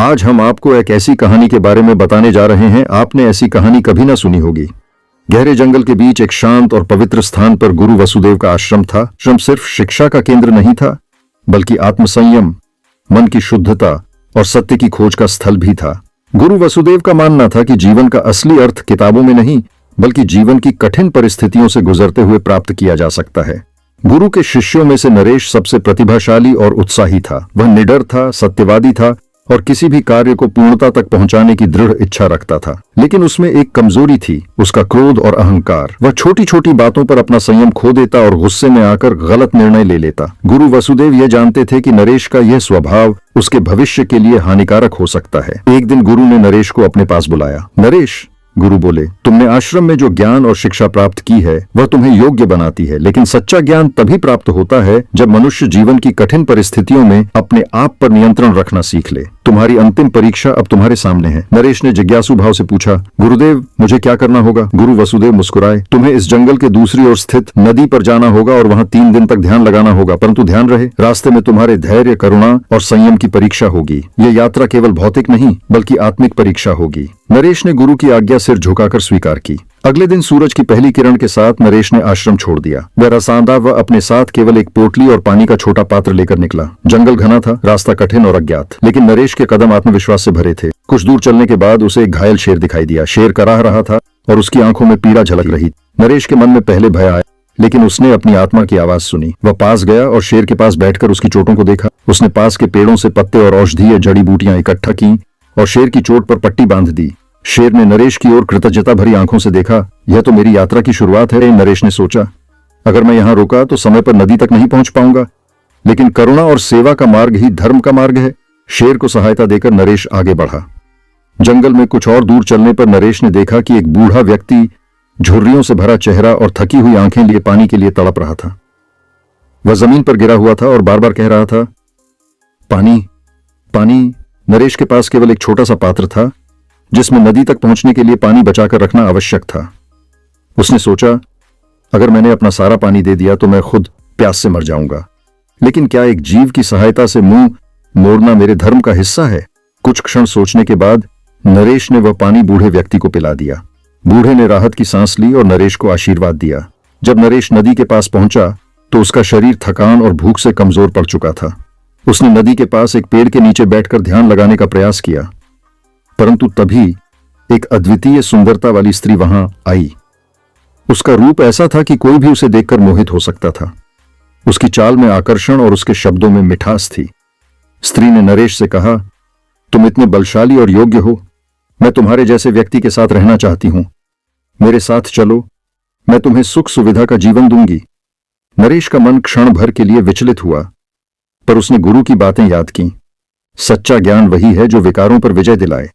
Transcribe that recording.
आज हम आपको एक ऐसी कहानी के बारे में बताने जा रहे हैं, आपने ऐसी कहानी कभी ना सुनी होगी। गहरे जंगल के बीच एक शांत और पवित्र स्थान पर गुरु वसुदेव का आश्रम था। आश्रम सिर्फ शिक्षा का केंद्र नहीं था, बल्कि आत्मसंयम, मन की शुद्धता और सत्य की खोज का स्थल भी था। गुरु वसुदेव का मानना था कि जीवन का असली अर्थ किताबों में नहीं, बल्कि जीवन की कठिन परिस्थितियों से गुजरते हुए प्राप्त किया जा सकता है। गुरु के शिष्यों में से नरेश सबसे प्रतिभाशाली और उत्साही था। वह निडर था, सत्यवादी था और किसी भी कार्य को पूर्णता तक पहुंचाने की दृढ़ इच्छा रखता था। लेकिन उसमें एक कमजोरी थी, उसका क्रोध और अहंकार। वह छोटी छोटी बातों पर अपना संयम खो देता और गुस्से में आकर गलत निर्णय ले लेता। गुरु वसुदेव यह जानते थे कि नरेश का यह स्वभाव उसके भविष्य के लिए हानिकारक हो सकता है। एक दिन गुरु ने नरेश को अपने पास बुलाया। नरेश, गुरु बोले, तुमने आश्रम में जो ज्ञान और शिक्षा प्राप्त की है वह तुम्हें योग्य बनाती है, लेकिन सच्चा ज्ञान तभी प्राप्त होता है जब मनुष्य जीवन की कठिन परिस्थितियों में अपने आप पर नियंत्रण रखना सीख ले। तुम्हारी अंतिम परीक्षा अब तुम्हारे सामने है। नरेश ने जिज्ञासु भाव से पूछा, गुरुदेव, मुझे क्या करना होगा? गुरु वसुदेव मुस्कुराए, तुम्हें इस जंगल के दूसरी ओर स्थित नदी पर जाना होगा और वहाँ 3 दिन तक ध्यान लगाना होगा, परंतु ध्यान रहे, रास्ते में तुम्हारे धैर्य, करुणा और संयम की परीक्षा होगी। यह यात्रा केवल भौतिक नहीं बल्कि आत्मिक परीक्षा होगी। नरेश ने गुरु की आज्ञा सिर झुकाकर स्वीकार की। अगले दिन सूरज की पहली किरण के साथ नरेश ने आश्रम छोड़ दिया। वह रसांदा व अपने साथ केवल एक पोटली और पानी का छोटा पात्र लेकर निकला। जंगल घना था, रास्ता कठिन और अज्ञात, लेकिन नरेश के कदम आत्मविश्वास से भरे थे। कुछ दूर चलने के बाद उसे एक घायल शेर दिखाई दिया। शेर कराह रहा था और उसकी आंखों में पीड़ा झलक रही। नरेश के मन में पहले भय आया, लेकिन उसने अपनी आत्मा की आवाज सुनी। वह पास गया और शेर के पास बैठकर उसकी चोटों को देखा। उसने पास के पेड़ों से पत्ते और औषधीय जड़ी बूटियां इकट्ठा की और शेर की चोट पर पट्टी बांध दी। शेर ने नरेश की ओर कृतज्ञता भरी आंखों से देखा। यह तो मेरी यात्रा की शुरुआत है, नरेश ने सोचा। अगर मैं यहां रुका तो समय पर नदी तक नहीं पहुंच पाऊंगा, लेकिन करुणा और सेवा का मार्ग ही धर्म का मार्ग है। शेर को सहायता देकर नरेश आगे बढ़ा। जंगल में कुछ और दूर चलने पर नरेश ने देखा कि एक बूढ़ा व्यक्ति झुर्रियों से भरा चेहरा और थकी हुई आंखें लिए पानी के लिए तड़प रहा था। वह जमीन पर गिरा हुआ था और बार बार कह रहा था, पानी, पानी। नरेश के पास केवल एक छोटा सा पात्र था जिसमें नदी तक पहुंचने के लिए पानी बचाकर रखना आवश्यक था। उसने सोचा, अगर मैंने अपना सारा पानी दे दिया तो मैं खुद प्यास से मर जाऊंगा। लेकिन क्या एक जीव की सहायता से मुंह मोड़ना मेरे धर्म का हिस्सा है? कुछ क्षण सोचने के बाद नरेश ने वह पानी बूढ़े व्यक्ति को पिला दिया। बूढ़े ने राहत की सांस ली और नरेश को आशीर्वाद दिया। जब नरेश नदी के पास पहुंचा तो उसका शरीर थकान और भूख से कमजोर पड़ चुका था। उसने नदी के पास एक पेड़ के नीचे बैठकर ध्यान लगाने का प्रयास किया, परंतु तभी एक अद्वितीय सुंदरता वाली स्त्री वहां आई। उसका रूप ऐसा था कि कोई भी उसे देखकर मोहित हो सकता था। उसकी चाल में आकर्षण और उसके शब्दों में मिठास थी। स्त्री ने नरेश से कहा, तुम इतने बलशाली और योग्य हो, मैं तुम्हारे जैसे व्यक्ति के साथ रहना चाहती हूं। मेरे साथ चलो, मैं तुम्हें सुख सुविधा का जीवन दूंगी। नरेश का मन क्षण भर के लिए विचलित हुआ, पर उसने गुरु की बातें याद की। सच्चा ज्ञान वही है जो विकारों पर विजय दिलाए।